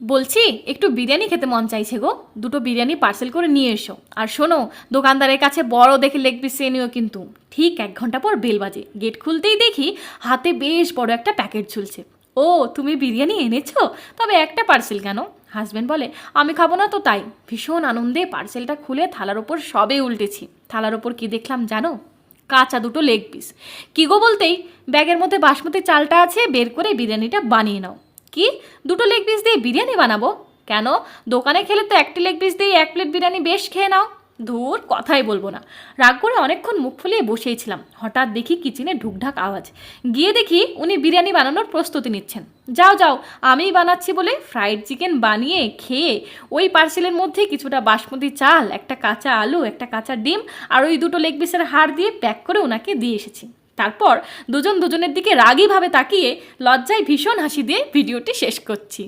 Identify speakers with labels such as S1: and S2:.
S1: বলছি একটু বিরিয়ানি খেতে মন চাইছে গো, দুটো বিরিয়ানি পার্সেল করে নিয়ে এসো। আর শোনো, দোকানদারের কাছে বড় দেখে লেগ পিস চেয়ে নিও কিন্তু। ঠিক 1 ঘন্টা পর বেল বাজে, গেট খুলতেই দেখি হাতে বেশ বড় একটা প্যাকেট ঝুলছে। ও, তুমি বিরিয়ানি এনেছো? তবে একটা পার্সেল কেন? হাজব্যান্ড বলে আমি খাবো না তো তাই। ভীষণ আনন্দে পার্সেলটা খুলে থালার ওপর সবে উল্টেছি, থালার ওপর কি দেখলাম জানো? কাঁচা দুটো লেগ পিস। কি গো বলতেই ব্যাগের মধ্যে বাসমতি চালটা আছে, বের করে বিরিয়ানিটা বানিয়ে নাও। কি, দুটো লেগ পিস দিয়ে বিরিয়ানি বানাবো? কেন, দোকানে খেলে তো একটি লেগ পিস দিয়ে 1 প্লেট বিরিয়ানি বেশ খেয়ে নাও। ধুর, কথাই বলবো না। রাগ করে অনেকক্ষণ মুখ ফুলিয়ে বসেইছিলাম, হঠাৎ দেখি কিচেনে ঢুকঢাক আওয়াজ। গিয়ে দেখি উনি বিরিয়ানি বানানোর প্রস্তুতি নিচ্ছেন। যাও যাও, আমিই বানাচ্ছি বলে ফ্রাইড চিকেন বানিয়ে খেয়ে ওই পার্সেলের মধ্যে কিছুটা বাসমতি চাল, একটা কাঁচা আলু, একটা কাঁচা ডিম আর ওই দুটো লেগ পিসের হাড় দিয়ে প্যাক করে ওনাকে দিয়ে এসেছি। তারপর দুজন দুজনের দিকে রাগীভাবে তাকিয়ে লজ্জায় ভীষণ হাসি দিয়ে ভিডিওটি শেষ করছি।